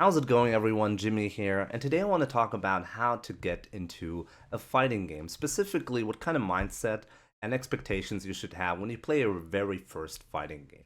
How's it going, everyone? Jimmy here, and today I want to talk about how to get into a fighting game, specifically what kind of mindset and expectations you should have when you play your very first fighting game.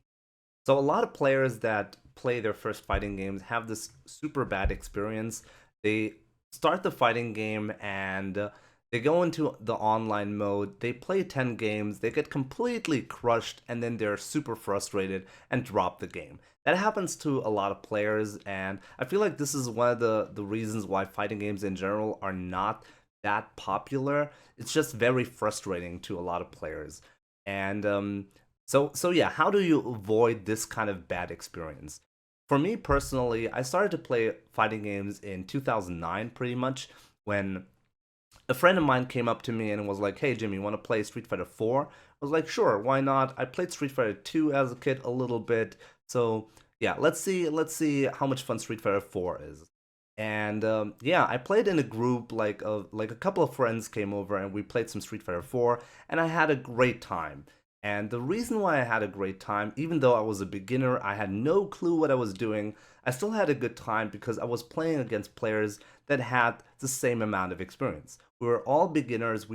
So, a lot of players that play their first fighting games have this super bad experience. They start the fighting game and they go into the online mode, they play 10 games, they get completely crushed, and then they're super frustrated and drop the game. That happens to a lot of players, and I feel like this is one of the reasons why fighting games in general are not that popular. It's just very frustrating to a lot of players. And so yeah, how do you avoid this kind of bad experience? For me personally, I started to play fighting games in 2009 pretty much when a friend of mine came up to me and was like, "Hey Jimmy, want to play Street Fighter 4?" I was like, "Sure, why not?" I played Street Fighter 2 as a kid a little bit. So, yeah, let's see how much fun Street Fighter 4 is. And yeah, I played in a group like a couple of friends came over and we played some Street Fighter 4 and I had a great time. And the reason why I had a great time, even though I was a beginner, I had no clue what I was doing, I still had a good time because I was playing against players that had the same amount of experience. We were all beginners.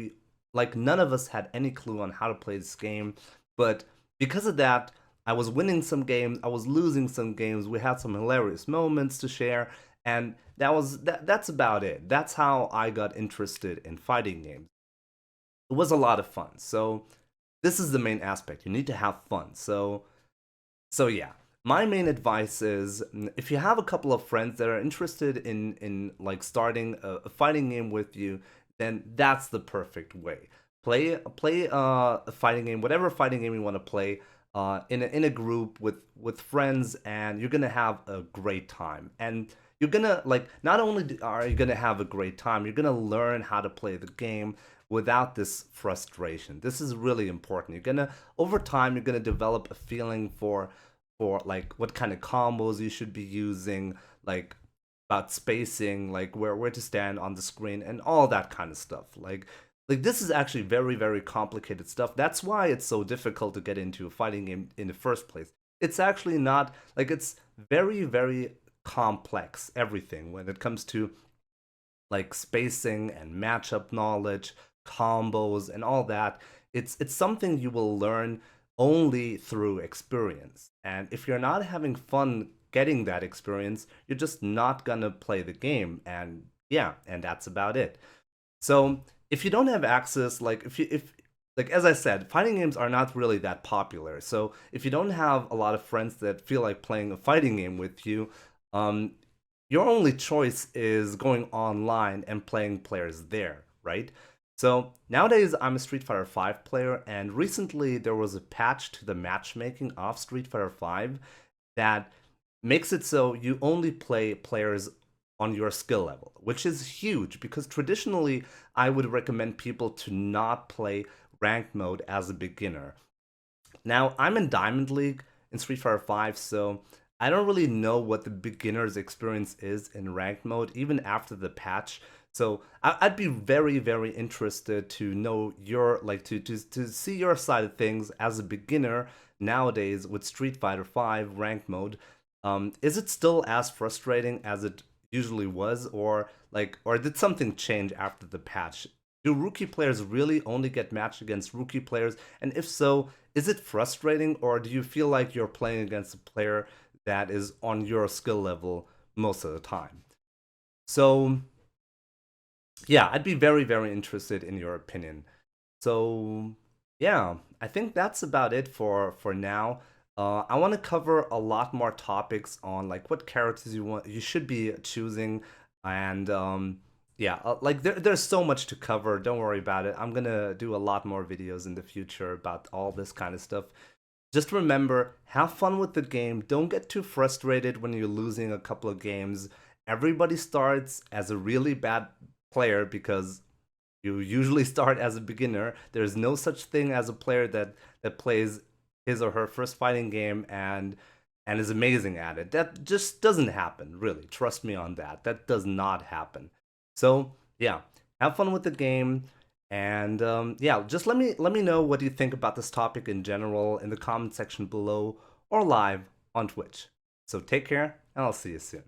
None of us had any clue on how to play this game, but because of that, I was winning some games, I was losing some games. We had some hilarious moments to share, and that's about it. That's how I got interested in fighting games. It was a lot of fun. So this is the main aspect. You need to have fun. So yeah, my main advice is if you have a couple of friends that are interested in like starting a fighting game with you, then that's the perfect way. Play a fighting game, whatever fighting game you want to play, in a group with friends, and you're gonna have a great time. And you're gonna like not only are you gonna have a great time, you're gonna learn how to play the game without this frustration. This is really important. You're gonna over time you're gonna develop a feeling for like what kind of combos you should be using, like about spacing, like where to stand on the screen and all that kind of stuff. Like this is actually very complicated stuff. That's why it's so difficult to get into a fighting game in the first place. It's actually not like it's very complex everything when it comes to like spacing and matchup knowledge, combos, and all that. It's something you will learn only through experience. And if you're not having fun getting that experience, you're just not gonna play the game. And yeah, and that's about it. So if you don't have access, like if like as I said, fighting games are not really that popular. So if you don't have a lot of friends that feel like playing a fighting game with you, um, your only choice is going online and playing players there, right? So nowadays I'm a Street Fighter 5 player, and recently there was a patch to the matchmaking of Street Fighter 5 that makes it so you only play players on your skill level, which is huge because traditionally I would recommend people to not play ranked mode as a beginner. Now, I'm in Diamond League in Street Fighter 5, so I don't really know what the beginner's experience is in ranked mode, even after the patch. So I'd be very interested to know your like to see your side of things as a beginner nowadays with Street Fighter 5 ranked mode. Is it still as frustrating as it usually was, or did something change after the patch? Do rookie players really only get matched against rookie players? And if so, is it frustrating, or do you feel like you're playing against a player that is on your skill level most of the time? So, yeah, I'd be very interested in your opinion. So, yeah, I think that's about it for now. I want to cover a lot more topics on like what characters you should be choosing, and yeah, like there's so much to cover. Don't worry about it. I'm gonna do a lot more videos in the future about all this kind of stuff. Just remember, have fun with the game. Don't get too frustrated when you're losing a couple of games. Everybody starts as a really bad player because you usually start as a beginner. There's no such thing as a player that plays his or her first fighting game and is amazing at it. That just doesn't happen, really. Trust me on that. That does not happen. So yeah, have fun with the game, and yeah, just let me know what you think about this topic in general in the comment section below or live on Twitch. So take care, and I'll see you soon.